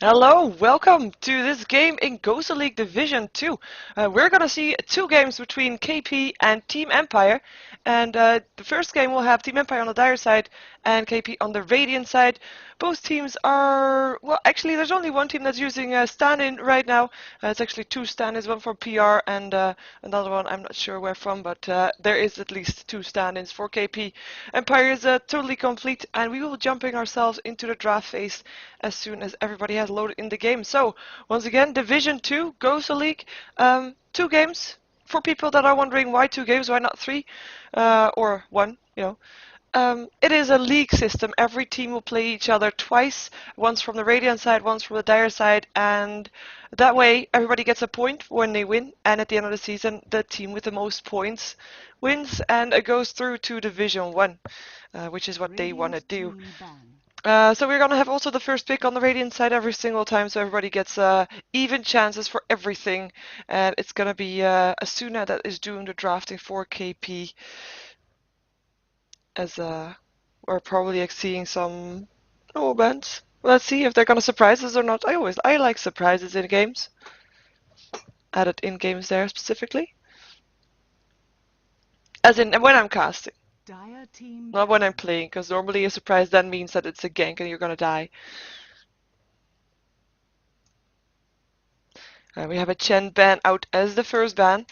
Hello, welcome to this game in GosuLeague Division 2. We're gonna see two games between KP and Team Empire. And the first game will have Team Empire on the Dire side and KP on the Radiant side. Both teams are, well, actually there's only one team that's using a stand-in right now. It's actually two stand-ins, one from PR and another one I'm not sure where from, but there is at least two stand-ins for KP. Empire is totally complete, and we will be jumping ourselves into the draft phase as soon as everybody has loaded in the game. So, once again, Division 2, GosuLeague, two games. For people that are wondering why two games, why not three, or one, you know. It is a league system. Every team will play each other twice, once from the Radiant side, once from the Dire side, and that way everybody gets a point when they win, and at the end of the season, the team with the most points wins, and it goes through to Division 1, which is what they want to do. So we're gonna have also the first pick on the Radiant side every single time, so everybody gets even chances for everything. And it's gonna be Asuna that is doing the drafting for KP, as we're probably seeing some no bands. Let's see if they're gonna surprise us or not. I like surprises in games. Added in games there specifically, as in when I'm casting, not when I'm playing, because normally a surprise then means that it's a gank and you're gonna die. We have a Chen ban out as the first ban.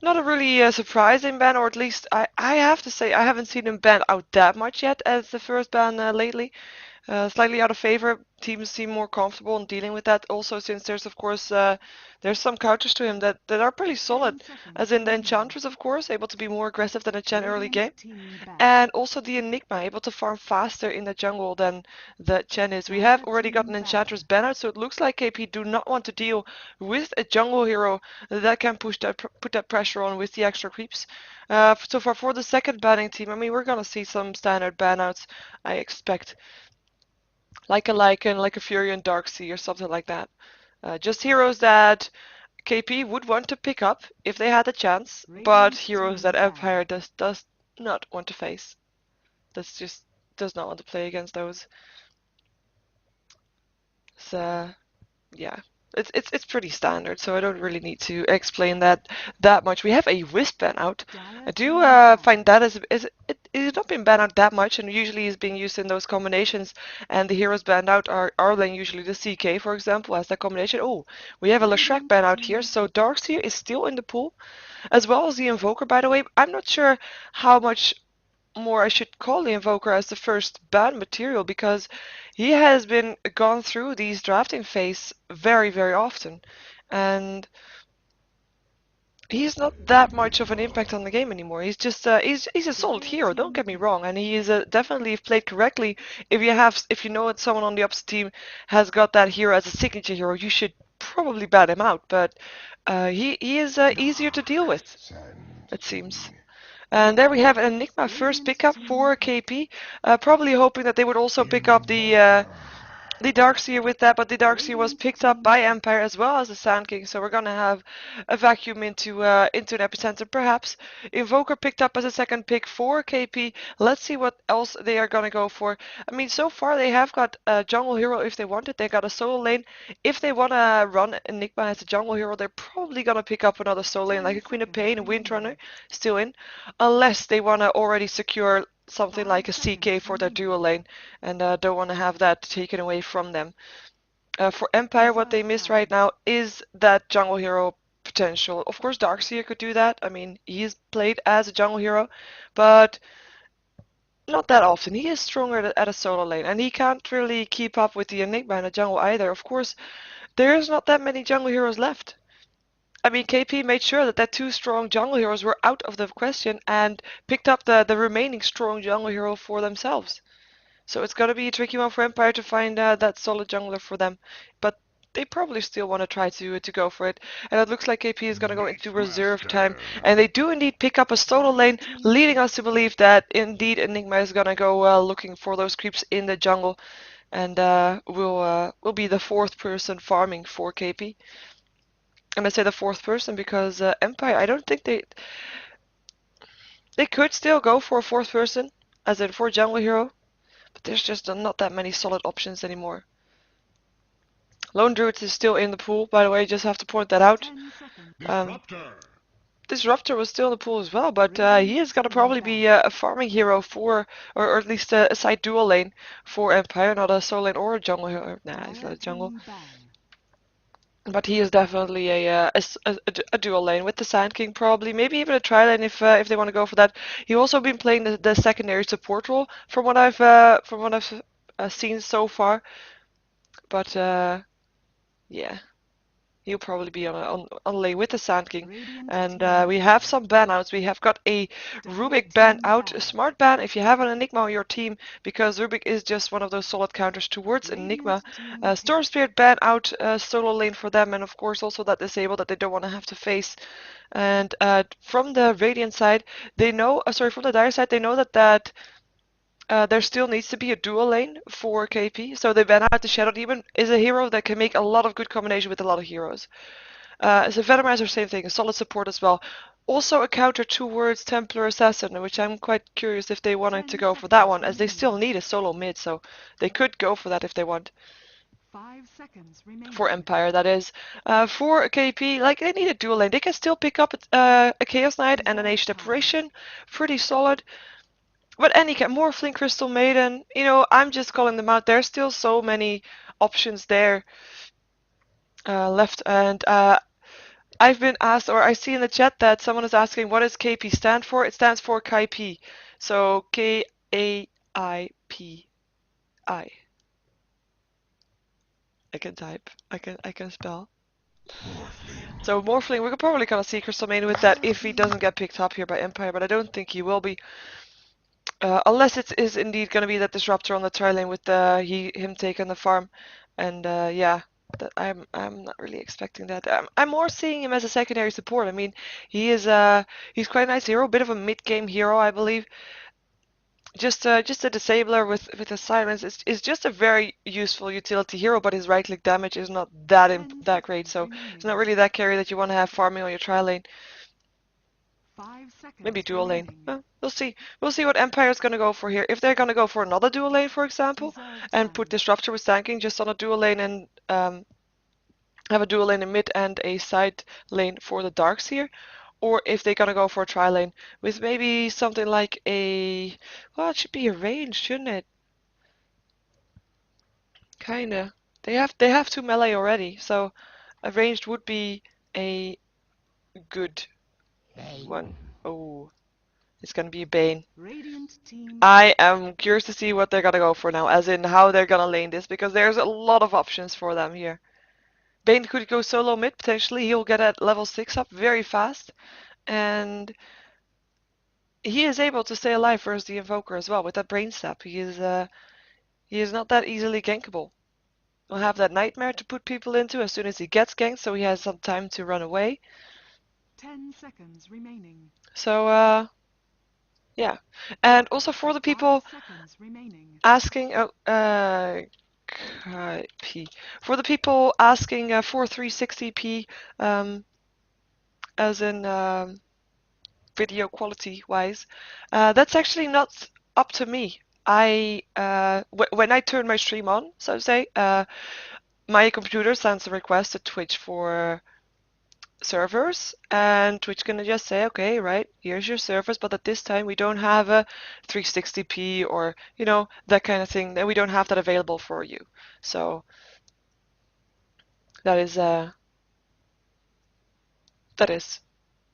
Not a really surprising ban, or at least I have to say I haven't seen him ban out that much yet as the first ban lately. Slightly out of favor. Teams seem more comfortable in dealing with that. Also, since there's of course there's some counters to him that are pretty solid, as in the Enchantress, of course, able to be more aggressive than a Chen early game, and also the Enigma, able to farm faster in the jungle than the Chen is. We have already got an Enchantress ban out, so it looks like KP do not want to deal with a jungle hero that can put that pressure on with the extra creeps. So far for the second banning team, I mean, we're gonna see some standard ban outs, I expect. Like a Lycan, like a Fury and Darkseid or something like that. Just heroes that KP would want to pick up if they had the chance, but heroes that Empire does not want to face. That's just does not want to play against those. So yeah, it's pretty standard, so I don't really need to explain that much. We have a Wisp ban out. I do find that it has not been banned out that much, and usually is being used in those combinations. And the heroes banned out are then usually the CK, for example, as that combination. Oh, we have a Leshrac ban out here, so Darkseer is still in the pool, as well as the Invoker. By the way, I'm not sure how much more I should call the Invoker as the first ban material, because he has been gone through these drafting phase very, very often, and he's not that much of an impact on the game anymore. He's just he's a solid hero. Don't get me wrong, and he is definitely, if played correctly. If you know that someone on the opposite team has got that hero as a signature hero, you should probably bat him out. But he is easier to deal with, it seems. And there we have an Enigma first pickup for KP, probably hoping that they would also pick up the Darkseer with that, but the Darkseer was picked up by Empire as well as the Sand King, so we're gonna have a vacuum into an epicenter perhaps. Invoker picked up as a second pick for KP. Let's see what else they are gonna go for. I mean, so far they have got a jungle hero if they want it. They got a solo lane. If they wanna run Enigma as a jungle hero, they're probably gonna pick up another solo lane like a Queen of Pain and Windrunner still in, unless they wanna already secure something like a CK for their dual lane and don't want to have that taken away from them. For Empire, what they miss right now is that jungle hero potential. Of course, Darkseer could do that. I mean, he's played as a jungle hero, but not that often. He is stronger at a solo lane, and he can't really keep up with the Enigma in the jungle either. Of course, there's not that many jungle heroes left. I mean, KP made sure that two strong jungle heroes were out of the question and picked up the remaining strong jungle hero for themselves. So it's gonna be a tricky one for Empire to find that solid jungler for them, but they probably still want to try to go for it. And it looks like KP is gonna go into reserve time, and they do indeed pick up a solo lane, leading us to believe that indeed Enigma is gonna go looking for those creeps in the jungle, and will be the fourth person farming for KP. And I say the fourth person because Empire, I don't think they could still go for a fourth person, as in for jungle hero, but there's just not that many solid options anymore. Lone Druid is still in the pool, by the way, just have to point that out. Disruptor was still in the pool as well, but he is going to probably be a farming hero for, or at least a side dual lane for Empire, not a solo lane or a jungle hero. Nah, he's not a jungle. But he is definitely a dual lane with the Sand King probably, maybe even a tri lane if they want to go for that. He's also been playing the secondary support role from what I've seen so far. But yeah. He'll probably be on lane with the Sand King. And we have some ban outs. We have got a Rubik ban out, a smart ban if you have an Enigma on your team, because Rubik is just one of those solid counters towards Enigma. Storm Spirit ban out solo lane for them, and of course also that disable that they don't want to have to face. And from the Radiant side, they know, from the Dire side, they know that there still needs to be a dual lane for KP, so they ban out the Shadow Demon is a hero that can make a lot of good combination with a lot of heroes. As a Venomizer, same thing, a solid support as well. Also a counter towards Templar Assassin, which I'm quite curious if they wanted to go for that one, as they still need a solo mid, so they could go for that if they want. 5 seconds remaining. For Empire, that is. For KP, like, they need a dual lane. They can still pick up a Chaos Knight and an Ancient Apparition. Pretty solid. But any Morphling, Crystal Maiden, you know, I'm just calling them out. There's still so many options there left. And I've been asked, or I see in the chat that someone is asking, what does KP stand for? It stands for KaiPi. So K-A-I-P-I. I can type. I can spell. So Morphling, we're probably gonna see Crystal Maiden with that if he doesn't get picked up here by Empire, but I don't think he will be. Unless it is indeed going to be that Disruptor on the tri lane with him taking the farm, and yeah, I'm not really expecting that. I'm more seeing him as a secondary support. I mean, he's quite a nice hero, a bit of a mid game hero, I believe. Just a disabler with a silence is just a very useful utility hero, but his right click damage is not that great, so it's not really that carry that you want to have farming on your tri lane. 5 seconds Maybe dual lane. We'll see. We'll see what Empire's gonna go for here. If they're gonna go for another dual lane, for example, and put Disruptor with Sand King just on a dual lane and have a dual lane in mid and a side lane for the Darks here, or if they're gonna go for a tri lane with maybe something like a, well, it should be a range, shouldn't it? Kinda. They have two melee already, so a ranged would be a good one. Oh. It's gonna be Bane. I am curious to see what they're gonna go for now, as in how they're gonna lane this, because there's a lot of options for them here. Bane could go solo mid, potentially. He'll get at level 6 up very fast, and he is able to stay alive versus the Invoker as well with that Brain Step. He is not that easily gankable. He'll have that Nightmare to put people into as soon as he gets ganked, so he has some time to run away. 10 seconds remaining. So, yeah, and also for the people asking, for the people asking for 360p, as in video quality wise, that's actually not up to me. When I turn my stream on, so to say, my computer sends a request to Twitch for servers, and Twitch gonna just say, okay, right, here's your servers, but at this time we don't have a 360p or, you know, that kind of thing. Then we don't have that available for you. So that is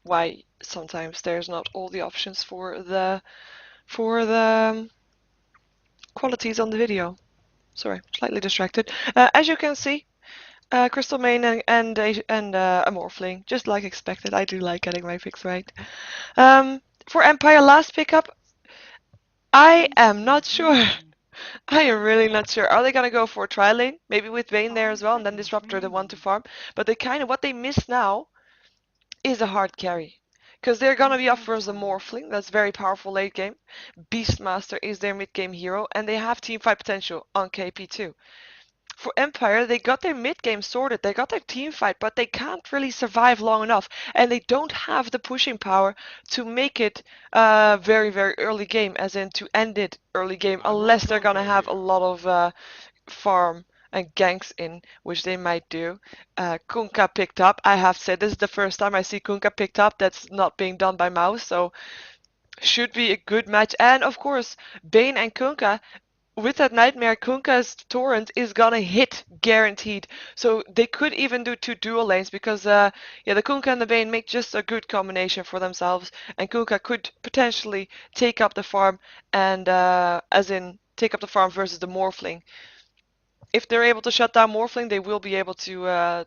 why sometimes there's not all the options for the qualities on the video. Sorry, slightly distracted. As you can see, Crystal Main and a Morphling, just like expected. I do like getting my picks right. For Empire last pickup, I am not sure. I am really not sure. Are they gonna go for a tri lane? Maybe with Vayne there as well, and then Disruptor the one to farm. But what they miss now is a hard carry. Because they're gonna be up versus a Morphling, that's very powerful late game. Beastmaster is their mid game hero, and they have team fight potential on KP2. For Empire, they got their mid-game sorted, they got their team fight, but they can't really survive long enough, and they don't have the pushing power to make it very, very early game, as in to end it early game, unless they're gonna have a lot of farm and ganks in, which they might do. Kunkka picked up. I have said this is the first time I see Kunkka picked up. That's not being done by mouse, so should be a good match. And of course, Bane and Kunkka, with that Nightmare, Kunkka's torrent is gonna hit guaranteed. So they could even do two dual lanes because yeah, the Kunkka and the Bane make just a good combination for themselves, and Kunkka could potentially take up the farm and as in take up the farm versus the Morphling. If they're able to shut down Morphling, they will be able to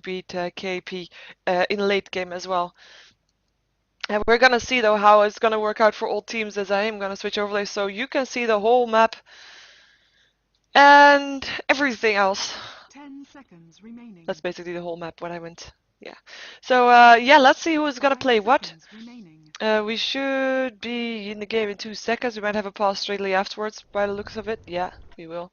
beat KP in late game as well. And we're gonna see though how it's gonna work out for all teams as I am gonna switch overlay so you can see the whole map and everything else. 10 seconds remaining. That's basically the whole map when I went. Yeah. So yeah, let's see who's gonna play what. We should be in the game in 2 seconds. We might have a pause straightly afterwards by the looks of it. Yeah, we will.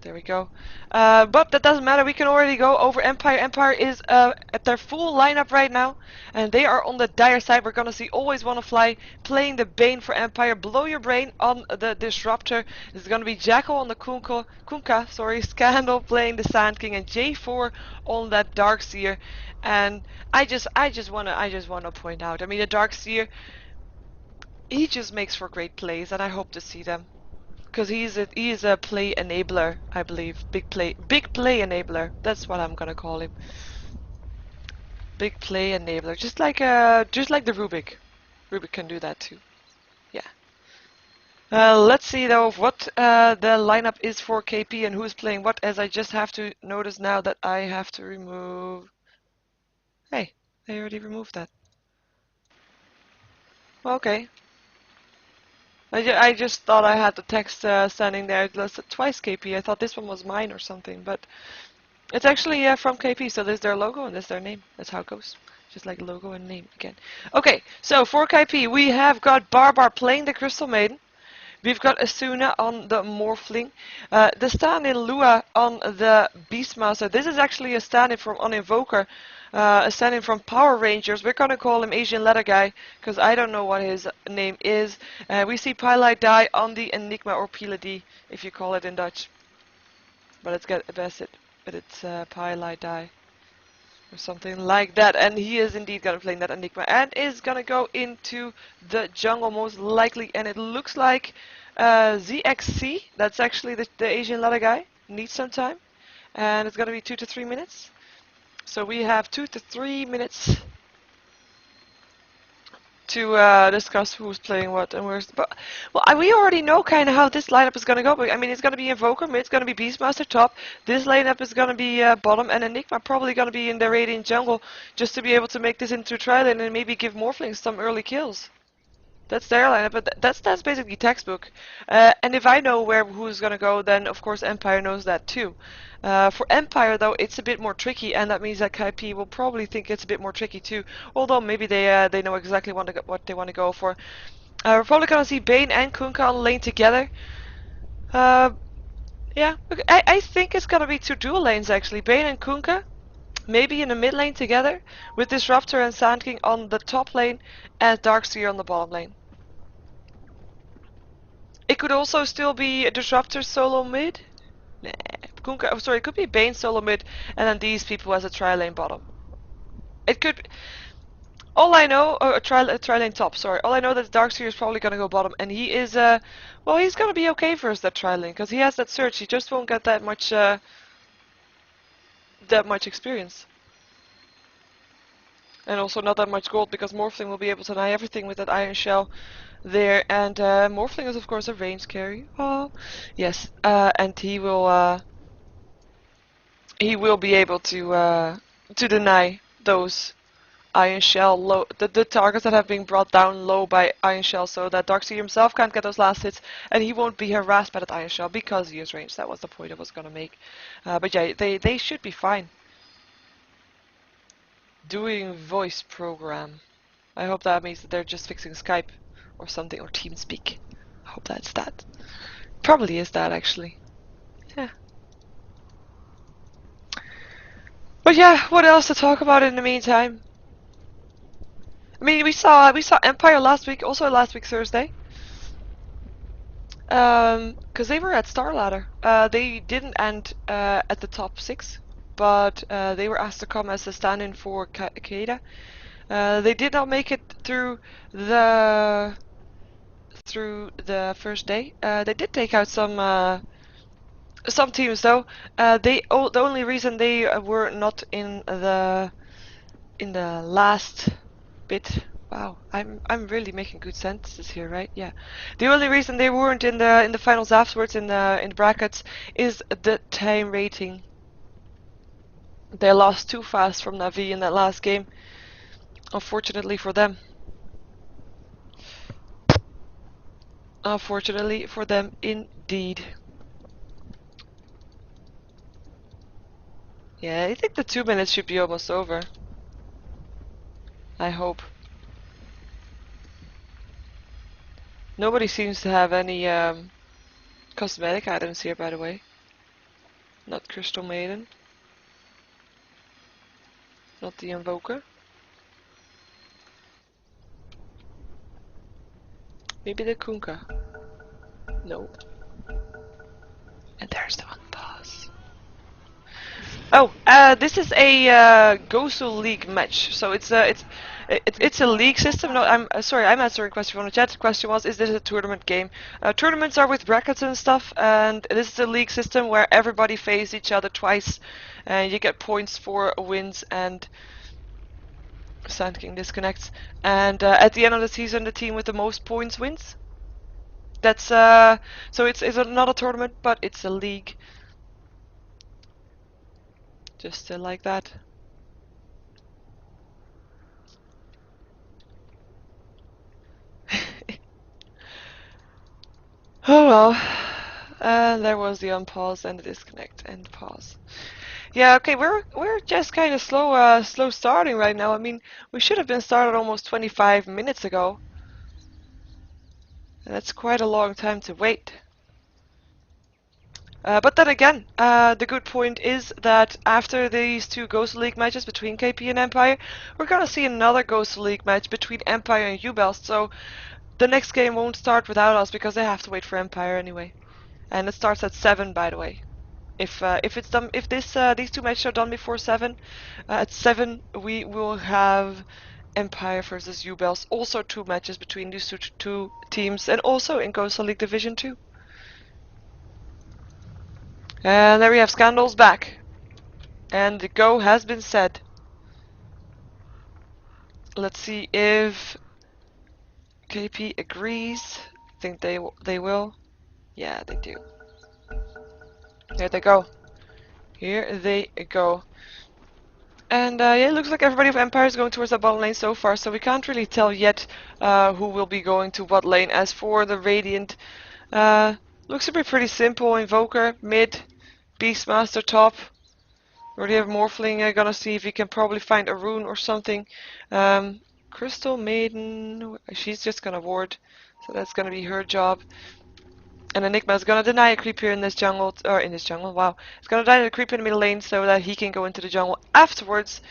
There we go. But that doesn't matter. We can already go over Empire. Empire is at their full lineup right now. And they are on the dire side. We're going to see Always Wanna Fly playing the Bane for Empire. Blow Your Brain on the Disruptor. This is going to be Jackal on the Kunkka, sorry, Scandal playing the Sand King. And J4 on that Darkseer. And I just wanna point out. I mean, the Darkseer, he just makes for great plays. And I hope to see them. Because he's a play enabler, I believe. Big play enabler. That's what I'm gonna call him. Big play enabler, just like the Rubik. Rubik can do that too. Yeah. Let's see though what the lineup is for KP and who's playing what. As I just have to notice now that I have to remove. Hey, they already removed that. Okay. I just thought I had the text standing there. It listed twice KP. I thought this one was mine or something, but it's actually from KP. So there's their logo and there's their name. That's how it goes. Just like logo and name again. Okay, so for KP, we have got Barbar playing the Crystal Maiden. We've got Asuna on the Morphling. The stand-in Lua on the Beastmaster. This is actually a stand-in from on Invoker. A stand-in from Power Rangers. We're gonna call him Asian Leather Guy, because I don't know what his name is. We see Pylite Die on the Enigma, or Piladi, if you call it in Dutch. But let's get it, but it's Pylite Die. Or something like that, and he is indeed gonna play that Enigma and is gonna go into the jungle most likely, and it looks like ZXC, that's actually the Asian leather guy, needs some time, and it's gonna be 2 to 3 minutes. So we have 2 to 3 minutes to discuss who's playing what and where's. But well, we already know kind of how this lineup is gonna go. But I mean, it's gonna be Invoker, mid, it's gonna be Beastmaster top. This lineup is gonna be bottom, and Enigma probably gonna be in the Radiant jungle just to be able to make this into trial and maybe give Morphlings some early kills. That's their lineup, but that's basically textbook. And if I know who's gonna go, then of course Empire knows that too. For Empire though, it's a bit more tricky, and that means that KP will probably think it's a bit more tricky too. Although maybe they know exactly what they want to go for. We're probably gonna see Bane and Kunkka on lane together. Yeah, okay. I think it's gonna be 2 dual lanes actually. Bane and Kunkka. Maybe in the mid lane together, with Disruptor and Sand King on the top lane, and Darkseer on the bottom lane. It could also still be a Disruptor solo mid. Nah, Kunkka, oh, sorry, it could be Bane solo mid, and then these people as a tri-lane bottom. It could. All I know, a tri-lane top. Sorry, all I know that Darkseer is probably gonna go bottom, and he is well, he's gonna be okay for us that tri-lane because he has that surge. He just won't get that much experience. And also not that much gold because Morphling will be able to deny everything with that Iron Shell there. And Morphling is of course a range carry. Oh, yes. And he will be able to deny those Iron Shell low, the targets that have been brought down low by Iron Shell, so that Darkseer himself can't get those last hits, and he won't be harassed by that Iron Shell because he is ranged. That was the point I was gonna make. But yeah, they should be fine. Doing voice program. I hope that means that they're just fixing Skype or something, or TeamSpeak. I hope that's that. Probably is that actually. Yeah. But yeah, what else to talk about in the meantime? I mean, we saw Empire last week, also last week Thursday. Because they were at Star Ladder. They didn't end at the top 6, but they were asked to come as a stand-in for Keita. They did not make it the through the first day. They did take out some teams though. The only reason they were not in the last bit. Wow, I'm really making good sentences here, right? Yeah. The only reason they weren't in the finals afterwards in the brackets is the time rating. They lost too fast from Navi in that last game. Unfortunately for them. Unfortunately for them, indeed. Yeah, I think the 2 minutes should be almost over. I hope. Nobody seems to have any cosmetic items here, by the way. Not Crystal Maiden. Not the Invoker. Maybe the Kunkka. No. And there's the one boss. Oh, this is a GosuLeague match. So it's a league system. No, I'm sorry, I'm answering a question from the chat. The question was, is this a tournament game? Tournaments are with brackets and stuff, and this is a league system where everybody faces each other twice, and you get points for wins and Sand King disconnects. And at the end of the season, the team with the most points wins. That's so it's not a tournament, but it's a league. Just like that. Oh well. There was the unpause and the disconnect and pause. Yeah, okay, we're just kind of slow starting right now. I mean, we should have been started almost 25 minutes ago. And that's quite a long time to wait. But then again, the good point is that after these two GosuLeague matches between KP and Empire, we're gonna see another GosuLeague match between Empire and UBELS. So the next game won't start without us because they have to wait for Empire anyway. And it starts at 7, by the way. If it's done, if these two matches are done before 7, at 7 we will have Empire versus UBELS. Also 2 matches between these two teams, and also in GosuLeague Division 2. And there we have Scandals back. And the go has been said. Let's see if KP agrees. I think they will. Yeah, they do. Here they go. Here they go. And yeah, it looks like everybody of Empire is going towards the bottom lane so far, so we can't really tell yet who will be going to what lane. As for the Radiant, looks to be pretty simple. Invoker, mid, Beastmaster top. Already have Morphling, gonna see if he can probably find a rune or something. Crystal Maiden, she's just gonna ward, so that's gonna be her job. And Enigma is gonna deny a creep here in this jungle, wow. It's gonna deny the creep in the middle lane so that he can go into the jungle afterwards.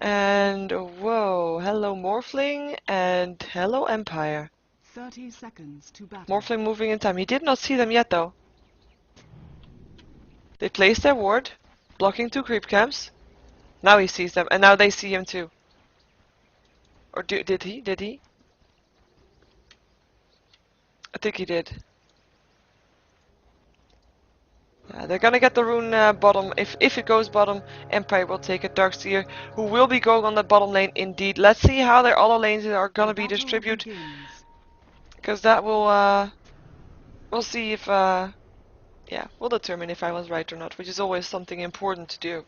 And whoa, hello Morphling, and hello Empire. 30 seconds to battle. Morphling moving in time. He did not see them yet though. They placed their ward, blocking 2 creep camps. Now he sees them, and now they see him too. Or did he? Did he? I think he did. They're gonna get the rune bottom. If it goes bottom, Empire will take it. Darkseer, who will be going on the bottom lane indeed. Let's see how their other lanes are gonna be distributed. Because that will, we'll see if, yeah, we'll determine if I was right or not, which is always something important to do.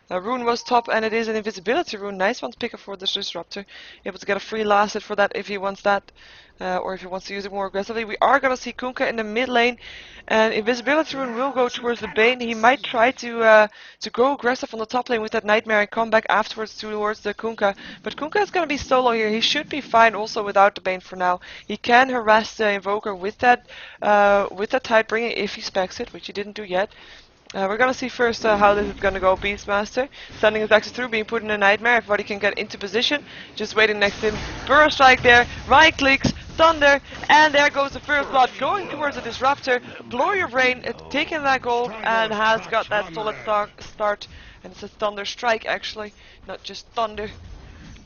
Rune was top, and it is an invisibility rune. Nice one to pick up for this disruptor. Able to get a free last hit for that if he wants that, or if he wants to use it more aggressively. We are gonna see Kunkka in the mid lane, and invisibility rune will go towards the Bane. He might try to go aggressive on the top lane with that Nightmare and come back afterwards towards the Kunkka. But Kunkka is gonna be solo here. He should be fine also without the Bane for now. He can harass the Invoker with that Tidebringer if he specs it, which he didn't do yet. We're gonna see first how this is gonna go. Beastmaster sending his axes through, being put in a Nightmare. Everybody can get into position. Just waiting next to him. Burrow strike there. Right clicks. Thunder, and there goes the first blood going towards the disruptor. Blow your brain, taking that gold, and has got that solid start. And it's a thunder strike actually, not just thunder,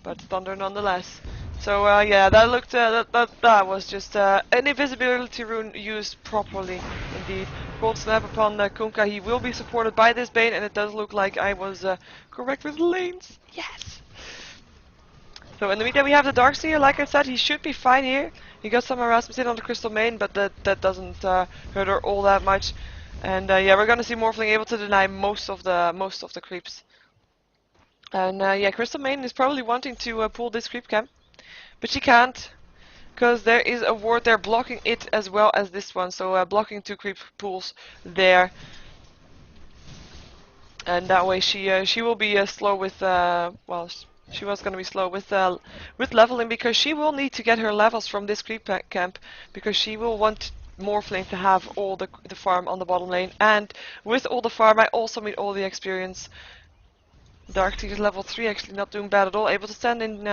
but thunder nonetheless. So yeah, that looked that was just an invisibility rune used properly indeed. Gold snap upon Kunkka. He will be supported by this Bane, and it does look like I was correct with lanes. Yes. So in the meantime, we have the Darkseer. Like I said, he should be fine here. He got some harassment in on the Crystal Main, but that doesn't hurt her all that much. And yeah, we're gonna see Morphling able to deny most of the creeps. And yeah, Crystal Main is probably wanting to pull this creep camp, but she can't, because there is a ward there blocking it as well as this one. So blocking 2 creep pools there. And that way she will be slow with well, she was going to be slow with leveling, because she will need to get her levels from this creep camp, because she will want Morphling to have all the farm on the bottom lane, and with all the farm I also need all the experience. Darkseer is level 3, actually not doing bad at all, able to stand in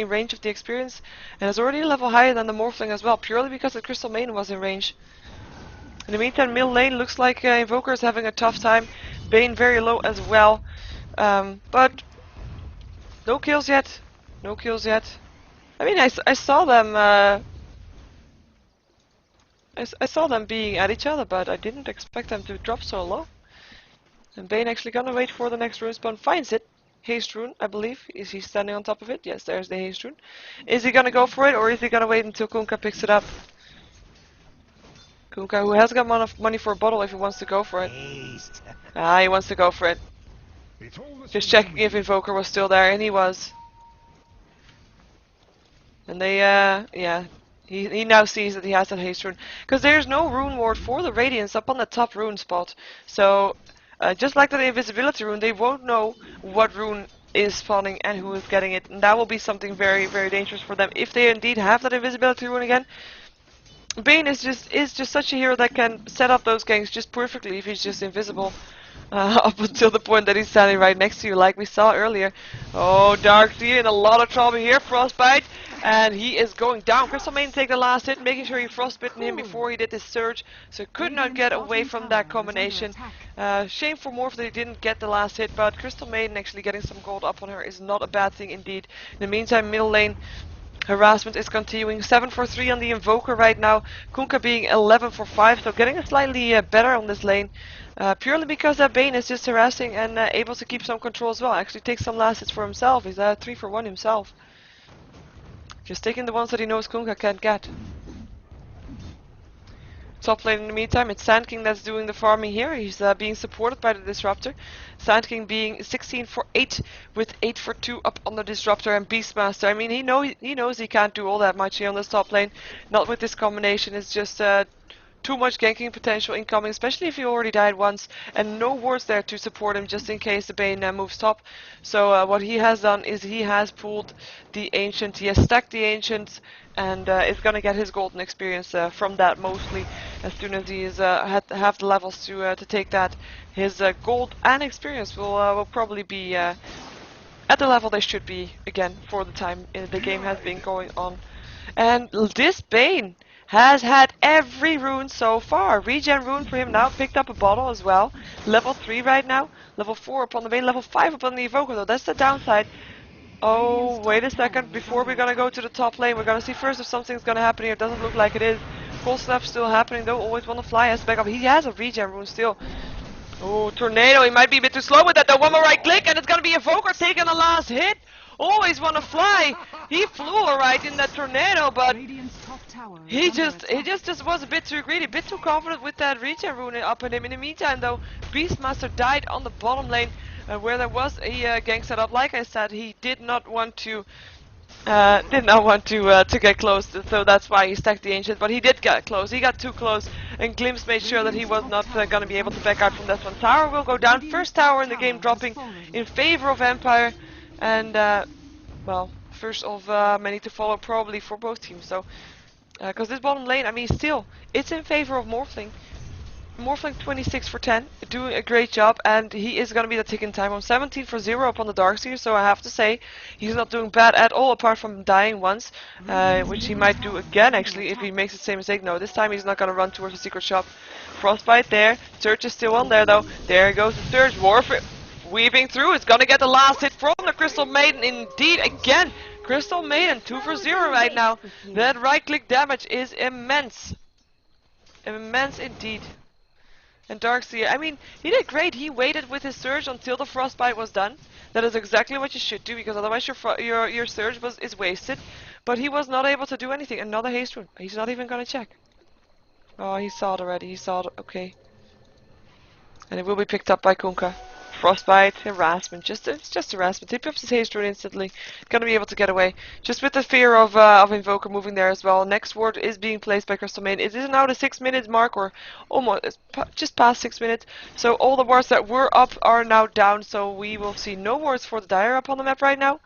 range of the experience, and is already a level higher than the Morphling as well, purely because the Crystal Main was in range. In the meantime, middle lane looks like Invoker is having a tough time. Bane very low as well. But no kills yet. No kills yet. I mean, I saw them. I saw them being at each other, but I didn't expect them to drop so low. And Bane actually gonna wait for the next rune spawn. Finds it. Haste rune, I believe. Is he standing on top of it? Yes, there's the haste rune. Is he gonna go for it, or is he gonna wait until Kunkka picks it up? Kunkka, who has got money for a bottle if he wants to go for it. Ah, he wants to go for it. Just checking if Invoker was still there, and he was. And they, yeah, he now sees that he has that haste rune. Because there's no rune ward for the Radiance up on the top rune spot. So, just like the invisibility rune, they won't know what rune is spawning and who is getting it. And that will be something very, very dangerous for them. If they indeed have that invisibility rune again, Bane is just such a hero that can set up those ganks just perfectly if he's just invisible. Up until the point that he's standing right next to you, like we saw earlier. Oh, Darkseer in a lot of trouble here. Frostbite, and he is going down. Crystal Main take the last hit, making sure he frostbitten him before he did his surge, so could not get away from that combination. Shame for Morph that he didn't get the last hit, but Crystal Maiden actually getting some gold up on her is not a bad thing indeed. In the meantime, middle lane harassment is continuing. 7 for 3 on the Invoker right now. Kunkka being 11 for 5, so getting a slightly better on this lane. Purely because Bane is just harassing and able to keep some control as well. Actually takes some last hits for himself. He's 3 for 1 himself. Just taking the ones that he knows Kunkka can't get. Top lane in the meantime, it's Sand King that's doing the farming here. He's being supported by the Disruptor. Sand King being 16 for 8 with 8 for 2 up on the Disruptor and Beastmaster. I mean, he knows he can't do all that much here on this top lane. Not with this combination. It's just too much ganking potential incoming, especially if he already died once, and no wards there to support him just in case the Bane moves top. So what he has done is he has pulled the Ancient, he has stacked the Ancients, and is gonna get his golden experience from that mostly. As soon as he is have the levels to take that, his gold and experience will probably be at the level they should be again for the time the game has been going on. And this Bane has had every rune so far. Regen rune for him now, picked up a bottle as well. Level 3 right now. Level 4 upon the Bane, level 5 upon the Evoker though. That's the downside. Oh, wait a second. Before we're gonna go to the top lane, we're gonna see first if something's gonna happen here. It doesn't look like it is. Cold Snap still happening though. Always wanna fly. Has back up. He has a regen rune still. Oh, Tornado. He might be a bit too slow with that though. One more right click and it's gonna be Evoker taking the last hit. Always wanna fly. He flew alright in that Tornado, but he just was a bit too greedy, a bit too confident with that regen rune up on him. In the meantime though, Beastmaster died on the bottom lane where there was a gank set up. Like I said, he did not want to get close, so that's why he stacked the Ancient, but he did get close. He got too close, and Glimpse made sure that he was not going to be able to back out from this one. Tower will go down. First tower in the game dropping in favor of Empire, and well, first of many to follow probably for both teams. So, because this bottom lane, I mean, still, it's in favor of Morphling. Morphling 26 for 10, doing a great job, and he is going to be the ticking time on 17 for 0 upon the Darkseer, so I have to say he's not doing bad at all apart from dying once, which he might do again actually if he makes the same mistake. No, this time he's not going to run towards the secret shop. Frostbite there, Surge is still on there though. There goes the Surge, Warfare weaving through, it's going to get the last hit from the Crystal Maiden indeed again. Crystal Maiden 2 for 0 right now. That right click damage is immense. Immense indeed. And Darkseer, I mean, he did great. He waited with his Surge until the Frostbite was done. That is exactly what you should do, because otherwise your Surge is wasted. But he was not able to do anything. Another haste rune. He's not even gonna check. Oh, he saw it already. He saw it. Okay. And it will be picked up by Kunkka. Frostbite, harassment, it's just harassment. He pops his haste rune instantly. Gonna be able to get away. Just with the fear of Invoker moving there as well. Next ward is being placed by Crystal Maiden. It is now the 6-minute mark, or almost just past 6 minutes. So all the wards that were up are now down. So we will see no wards for the Dire up on the map right now.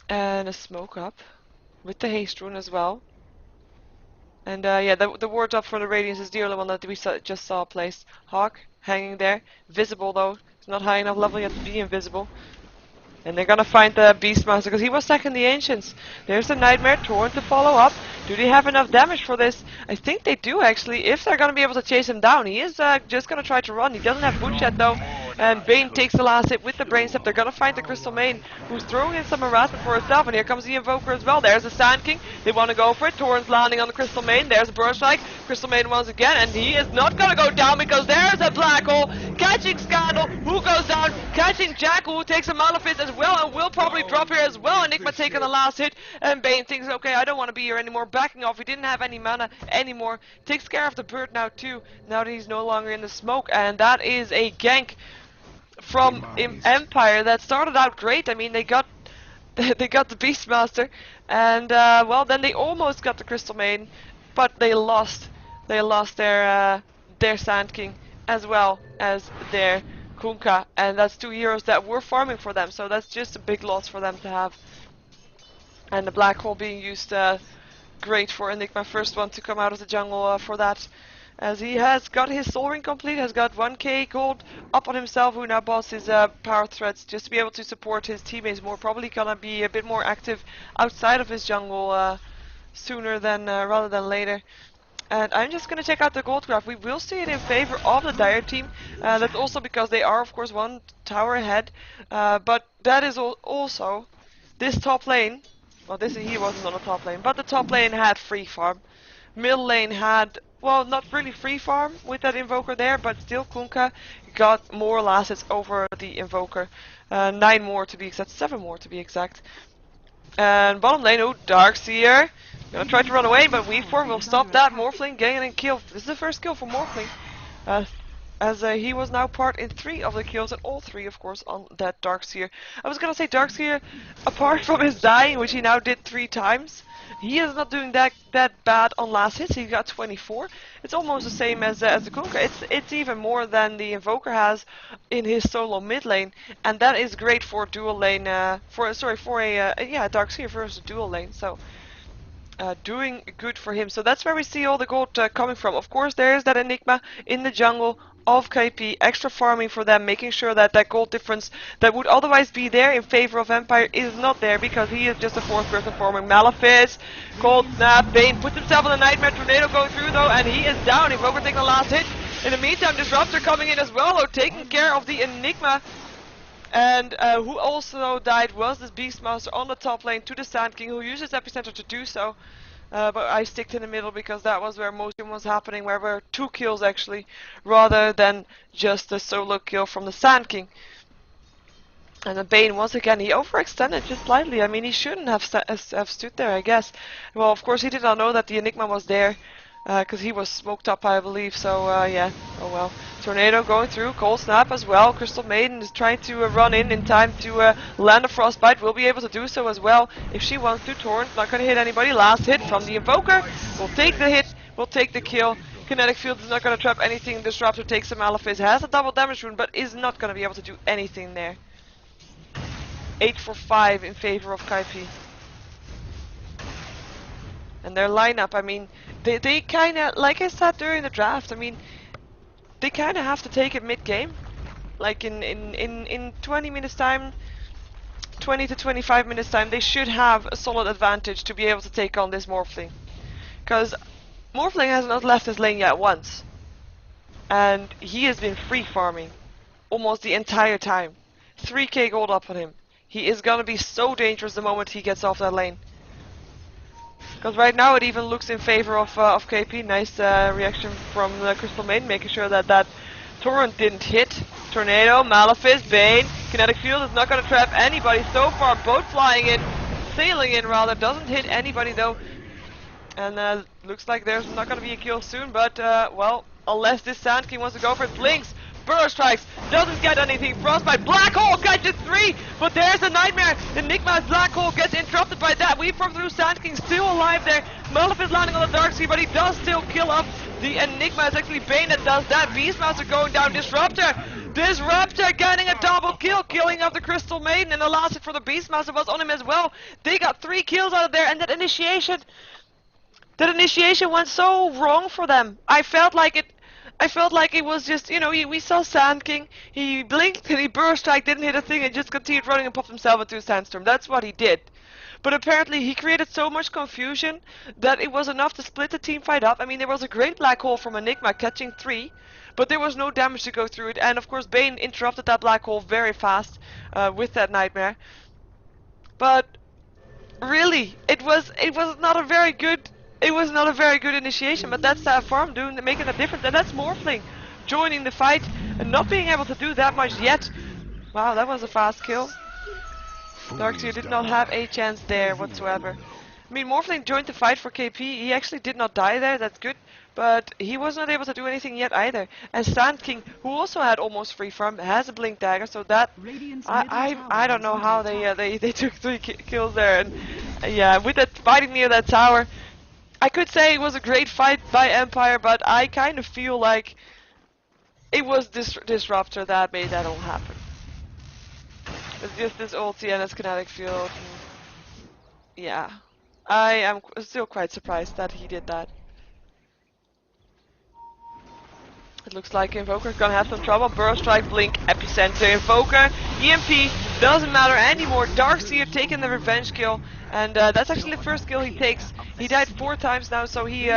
And a smoke up with the haste rune as well. And yeah, the ward up for the Radiance is the only one that we just saw placed. Hawk hanging there, visible though. It's not high enough level yet to be invisible. And they're gonna find the Beastmaster because he was second the Ancients. There's the Nightmare Torrent to follow up. Do they have enough damage for this? I think they do actually, if they're gonna be able to chase him down. He is just gonna try to run. He doesn't have boots yet though. And Bane takes the last hit with the Brain Step. They're gonna find the Crystal Maiden, who's throwing in some harassment for herself. And here comes the Invoker as well. There's the Sand King. They want to go for it. Torrent's landing on the Crystal Maiden. There's a Burst Strike. Crystal Maiden once again. And he is not gonna go down because there's a Black Hole. Catching Scandal, who goes down. Catching Jackal, who takes a Malefice as well. And will probably drop here as well. Enigma taking the last hit. And Bane thinks, okay, I don't want to be here anymore. Backing off. He didn't have any mana anymore. Takes care of the bird now too. Now that he's no longer in the smoke. And that is a gank from Empire that started out great. I mean, they got they got the Beastmaster, and well, then they almost got the Crystal Maiden, but they lost. They lost their Sand King as well as their Kunkka, and that's two heroes that were farming for them. So that's just a big loss for them to have. And the Black Hole being used, great for Enigma, first one to come out of the jungle for that. As he has got his Soul Ring complete, has got 1k gold up on himself, who now bought his power threads just to be able to support his teammates more. Probably gonna be a bit more active outside of his jungle sooner than rather than later. And I'm just gonna check out the gold graph. We will see it in favor of the Dire team. That's also because they are, of course, one tower ahead. But that is also this top lane. Well, he wasn't on the top lane, but the top lane had free farm. Middle lane had, well, not really free farm with that Invoker there, but still Kunkka got more assets over the Invoker. 9 more to be exact, 7 more to be exact. And bottom lane, oh, Darkseer. Gonna try to run away, but Weave Form will stop that. Morphling getting a kill. This is the first kill for Morphling. As he was now part in 3 of the kills, and all 3, of course, on that Darkseer. I was gonna say Darkseer, apart from his dying, which he now did 3 times, he is not doing that bad on last hits. He got 24. It's almost the same as the Kunkka. It's even more than the Invoker has in his solo mid lane, and that is great for dual lane. For a Darkseer versus dual lane. So. Doing good for him. So that's where we see all the gold coming from. Of course, there is that Enigma in the jungle of KP, extra farming for them, making sure that that gold difference that would otherwise be there in favor of Empire is not there, because he is just a 4th person farming. Malefice, Cold Snap, Bane puts himself in a Nightmare Tornado going through though, and he is down. Invoker taking the last hit. In the meantime, Disruptor coming in as well, though, taking care of the Enigma. And who also died was this Beastmaster on the top lane to the Sand King, who uses Epicenter to do so. But I sticked in the middle because that was where most of them was happening, where there were 2 kills actually, rather than just a solo kill from the Sand King. And the Bane, once again, he overextended just slightly. I mean, he shouldn't have stood there, I guess. Well, of course, he did not know that the Enigma was there. Because he was smoked up, I believe, so yeah, oh well. Tornado going through, Cold Snap as well. Crystal Maiden is trying to run in time to land a Frostbite. Will be able to do so as well if she wants to. Torrent not going to hit anybody. Last hit from the Invoker. Will take the hit, will take the kill. Kinetic Field is not going to trap anything. Disruptor takes a Malefice, has a double damage rune, but is not going to be able to do anything there. 8 for 5 in favor of KP. And their lineup, I mean, they kind of, like I said during the draft, I mean, they kind of have to take it mid-game. Like in 20 minutes time, 20 to 25 minutes time, they should have a solid advantage to be able to take on this Morphling. Because Morphling has not left his lane yet once. And he has been free farming almost the entire time. 3k gold up on him. He is gonna be so dangerous the moment he gets off that lane. Because right now it even looks in favor of KP. Nice reaction from Crystal Maiden, making sure that that torrent didn't hit. Tornado, Malefice, Bane. Kinetic Field is not going to trap anybody so far. Boat flying in, sailing in rather. Doesn't hit anybody though. And looks like there's not going to be a kill soon. But, well, unless this Sand King wants to go for it. Blinks, Burrow Strikes, doesn't get anything. Frostbite, Black Hole catches 3. But there's a Nightmare. Enigma's Black Hole gets interrupted by that. Weave from through, Sand King still alive there. Malefice landing on the Darkseer, but he does still kill up the Enigma. It's actually Bane that does that. Beastmaster going down. Disruptor getting a double kill, killing off the Crystal Maiden, and the last hit for the Beastmaster was on him as well. They got 3 kills out of there, and that initiation went so wrong for them. I felt like it was just, you know, we saw Sand King, he blinked and he burst strike, didn't hit a thing, and just continued running and popped himself into a sandstorm. That's what he did. But apparently he created so much confusion that it was enough to split the team fight up. I mean, there was a great Black Hole from Enigma catching 3, but there was no damage to go through it. And of course Bane interrupted that Black Hole very fast with that Nightmare. But really, it was not a very good initiation. But that's that farm making a difference, and that's Morphling joining the fight and not being able to do that much yet. Wow, that was a fast kill. Darkseer did not have a chance there whatsoever. I mean, Morphling joined the fight for KP. He actually did not die there, that's good. But he was not able to do anything yet either. And Sand King, who also had almost free farm, has a Blink Dagger, so that... I don't know how they took 3 kills there. And yeah, with that fighting near that tower, I could say it was a great fight by Empire, but I kind of feel like it was Disruptor that made that all happen. It's just this ulti and his kinetic field. Yeah, I am still quite surprised that he did that. It looks like Invoker's gonna have some trouble. Burrow Strike, Blink, Epicenter, Invoker, EMP, doesn't matter anymore. Darkseer taking the revenge kill, and that's actually the first kill he takes. He died 4 times now, so he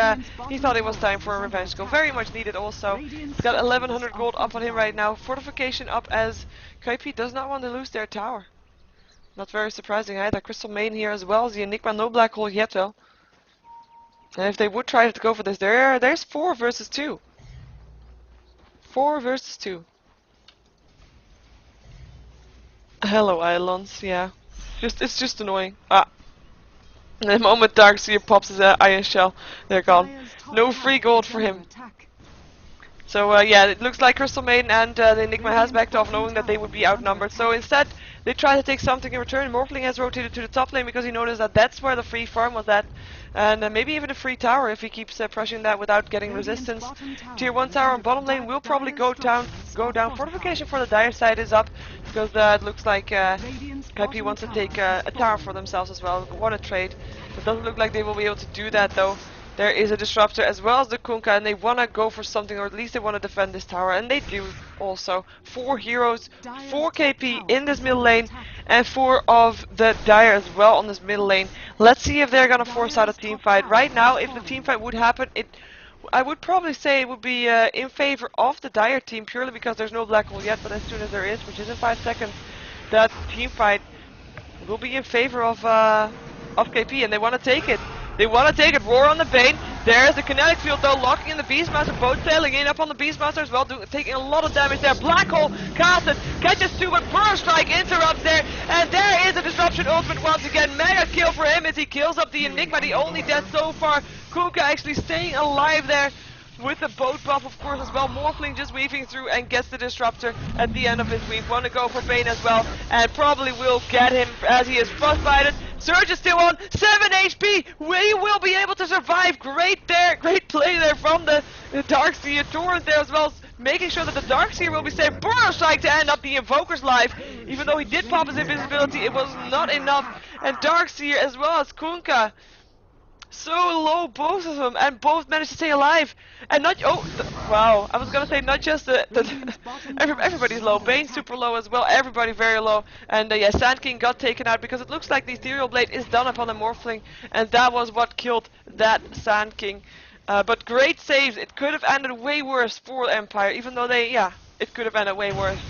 thought it was time for a revenge kill. Very much needed also. He's got 1100 gold up on him right now. Fortification up as KP does not want to lose their tower. Not very surprising either. Crystal Maiden here as well as the Enigma. No Black Hole yet though. And if they would try to go for this, there's 4 versus 2. 4 versus 2. Hello, Islands, yeah. It's just annoying. Ah. And the moment Darkseer pops his Iron Shell, they're gone. No free gold for him. So yeah, it looks like Crystal Maiden and the Enigma has backed off, knowing that they would be outnumbered. So instead, they try to take something in return. Morphling has rotated to the top lane because he noticed that that's where the free farm was at. And maybe even a free tower if he keeps pressing that without getting resistance. Tier 1 tower on bottom lane will probably go down. Fortification for the dire side is up because it looks like KP wants to take a tower for themselves as well. Want to trade. It doesn't look like they will be able to do that though. There is a Disruptor as well as the Kunkka, and they want to go for something, or at least they want to defend this tower, and they do also. 4 heroes, 4 KP in this middle lane, and 4 of the Dire as well on this middle lane. Let's see if they're going to force out a team fight. Right now, if the team fight would happen, I would probably say it would be in favor of the Dire team, purely because there's no Black Hole yet, but as soon as there is, which is in 5 seconds, that team fight will be in favor of KP, and they want to take it. They want to take it. Roar on the Bane. There's the kinetic field though, locking in the Beastmaster. Boat sailing in up on the Beastmaster as well, taking a lot of damage there. Black Hole casted, catches 2, but Burrow Strike interrupts there. And there is a Disruption ultimate once again. Mega kill for him as he kills up the Enigma, the only death so far. Kunkka actually staying alive there with the boat buff, of course, as well. Morphling just weaving through and gets the Disruptor at the end of his weave. Want to go for Bane as well, and probably will get him as he is frostbited. Surge is still on, 7 HP. We will be able to survive. Great play there from the Darkseer Torrent there as well, making sure that the Darkseer will be safe. Burrow Strike to end up the Invoker's life. Even though he did pop his invisibility, it was not enough. And Darkseer as well as Kunkka So low, both of them, and both managed to stay alive. And not wow, I was gonna say not just the everybody's low. Bane's super low as well. Everybody very low. And yeah, Sand King got taken out because it looks like the Ethereal Blade is done upon the Morphling, and that was what killed that Sand King. But great saves. It could have ended way worse for Empire, even though it could have ended way worse,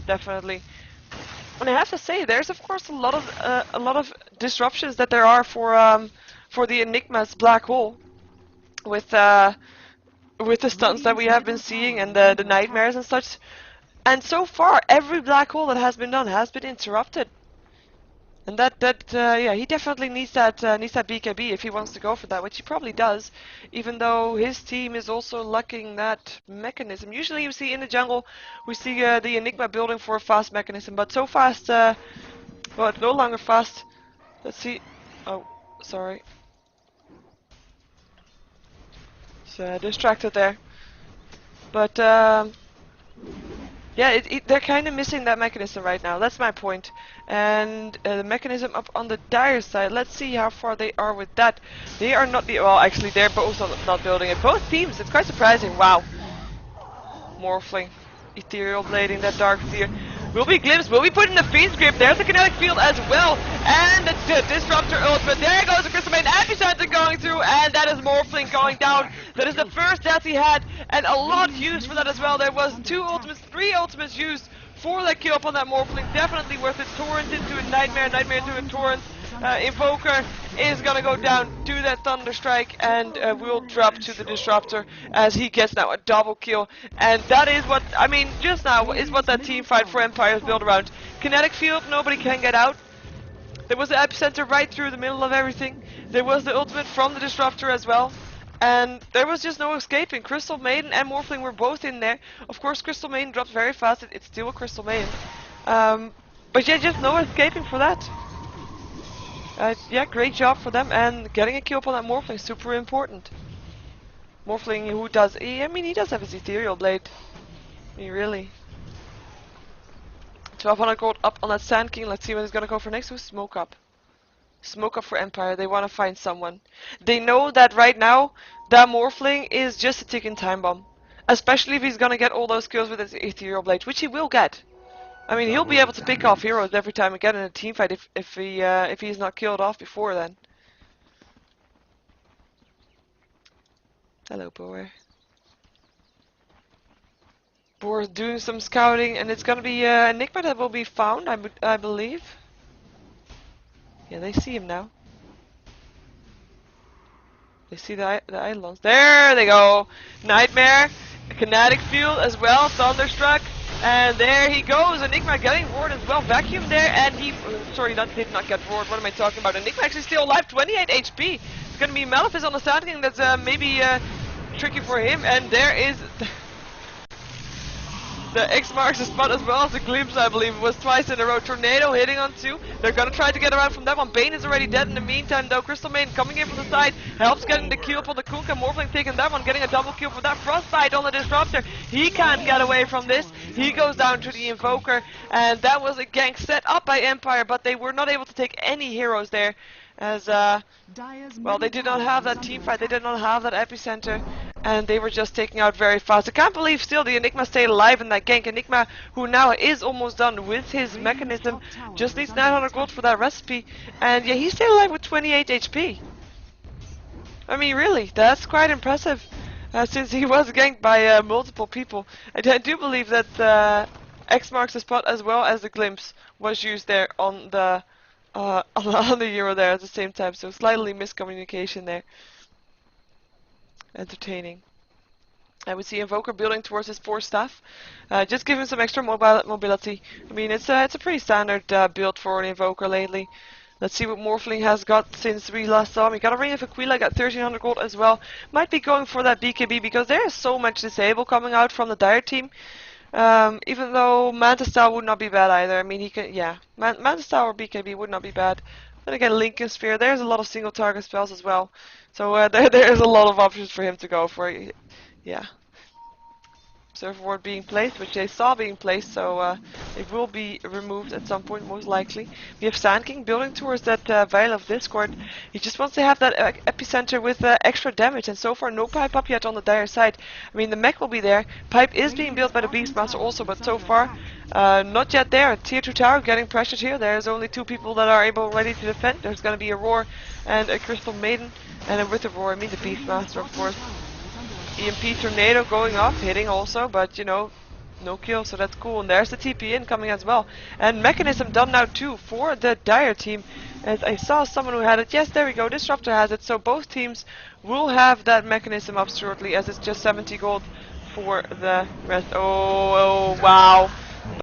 definitely. And I have to say, there's of course a lot of disruptions that there are for the Enigma's black hole, with the stunts that we have been seeing and the nightmares and such. And so far, every black hole that has been done has been interrupted. And yeah, he definitely needs that BKB if he wants to go for that, which he probably does, even though his team is also lacking that mechanism. Usually you see in the jungle, we see the Enigma building for a fast mechanism, but so fast, well, it's no longer fast. Let's see. Oh, sorry. It's distracted there. But, yeah, they're kind of missing that mechanism right now. That's my point. And the mechanism up on the dire side. Let's see how far they are with that. They are not well, actually, they're both not building it. Both teams. It's quite surprising. Wow. Morphling, Ethereal Blading, that Dark Sphere. Will be glimpsed, will be put in the Fiend's Grip. There's the Kinetic Field as well. And the Disruptor ultimate. There goes the Crystal Main Epicenter going through. And that is Morphling going down. That is the first death he had. And a lot used for that as well. There was 2 ultimates, 3 ultimates used for that kill up on that Morphling. Definitely worth it. Torrent into a Nightmare, Nightmare into a Torrent. Invoker is gonna go down, do that Thunder Strike, and will drop to the Disruptor as he gets now a double kill. And that is what, I mean, just now is what that team fight for Empire is built around. Kinetic Field, nobody can get out. There was the Epicenter right through the middle of everything. There was the ultimate from the Disruptor as well. And there was just no escaping. Crystal Maiden and Morphling were both in there. Of course, Crystal Maiden drops very fast. It's still a Crystal Maiden. But yeah, just no escaping for that. Yeah, great job for them, and getting a kill upon that Morphling is super important. Morphling who does, I mean, he does have his Ethereal Blade. I mean, really. 1200 gold up on that Sand King. Let's see what he's gonna go for next. Who's Smoke Up? Smoke Up for Empire. They want to find someone. They know that right now, that Morphling is just a ticking time bomb. Especially if he's gonna get all those kills with his Ethereal Blade, which he will get. I mean, he'll be able to pick off heroes every time again in a team fight if he's not killed off before then. Hello, Boer. Boer's doing some scouting, and it's gonna be Enigma that will be found, I believe. Yeah, they see him now. They see the islands. There they go. Nightmare, a Kinetic Field as well, Thunderstruck. And there he goes, Enigma getting ward as well, vacuum there, and he, sorry, did not get ward, what am I talking about? Enigma actually still alive, 28 HP. It's gonna be Malefice on the Sand King, that's maybe tricky for him, and there is the X marks the spot as well as the glimpse, I believe. It was twice in a row. Tornado hitting on 2. They're gonna try to get around from that one. Bane is already dead in the meantime though. Crystal Main coming in from the side. Helps getting the kill for the Kunkka. Morphling taking that one. Getting a double kill for that. Frostbite on the Disruptor. He can't get away from this. He goes down to the Invoker. And that was a gank set up by Empire. But they were not able to take any heroes there. As, well, they did not have that team fight, they did not have that epicenter, and they were just taking out very fast. I can't believe still the Enigma stayed alive in that gank. Enigma, who now is almost done with his mechanism, just needs 900 gold for that recipe, and yeah, he stayed alive with 28 HP. I mean, really, that's quite impressive, since he was ganked by multiple people. And I do believe that X marks the spot as well as the glimpse was used there on the on the Euro there at the same time, so slightly miscommunication there. Entertaining. I would see Invoker building towards his 4 staff. Just give him some extra mobility. I mean, it's a pretty standard build for an Invoker lately. Let's see what Morphling has got since we last saw him. He got a ring of Aquila, got 1300 gold as well. Might be going for that BKB because there is so much disable coming out from the Dire team. Even though Manta Style would not be bad either. I mean, he can, yeah, Manta Style or BKB would not be bad. Then again, Lincoln Sphere, there's a lot of single target spells as well. So there's a lot of options for him to go for, yeah. Server ward being placed, which they saw being placed, so it will be removed at some point, most likely. We have Sand King building towards that Veil of Discord. He just wants to have that epicenter with extra damage, and so far no pipe up yet on the dire side. I mean, the mech will be there. Pipe is being built by the Beastmaster also, but so far not yet there. Tier 2 tower getting pressured here. There's only 2 people that are ready to defend. There's going to be a Roar and a Crystal Maiden, and with the Roar I mean the Beastmaster, of course. EMP Tornado going off, hitting also, but you know, no kill, so that's cool. And there's the TP incoming as well. And Mechanism done now too for the Dire team. As I saw someone who had it. Yes, there we go. Disruptor has it. So both teams will have that Mechanism up shortly, as it's just 70 gold for the rest. Oh wow.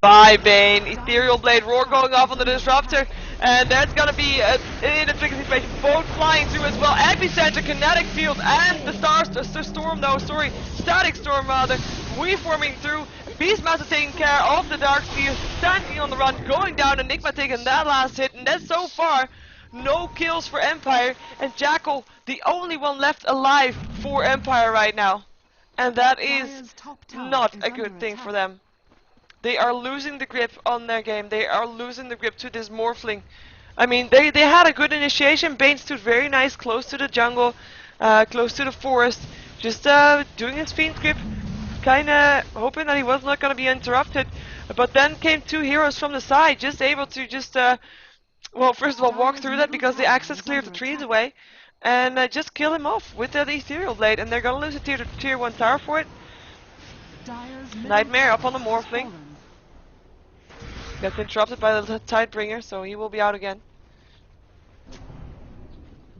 Bye, Bane. Ethereal Blade Roar going off on the Disruptor. And there's gonna be in a tricky situation, both flying through as well. Epicenter, Kinetic Field, and the Storm, no, sorry, Static Storm rather, reforming through. Beastmaster taking care of the Dark Sphere, standing on the run, going down, Enigma taking that last hit, and that's so far no kills for Empire, and Jackal, the only one left alive for Empire right now. And that is not a good thing for them. They are losing the grip on their game. They are losing the grip to this Morphling. I mean, they had a good initiation. Bane stood very nice, close to the jungle, close to the forest, just doing his Fiend's grip, kinda hoping that he was not gonna be interrupted. But then came 2 heroes from the side, just able to just, well, first of all, walk through that because the Axis cleared the trees away, and just kill him off with the Ethereal Blade. And they're gonna lose a tier 1 tower for it. Nightmare up on the Morphling. Gets interrupted by the Tidebringer, so he will be out again.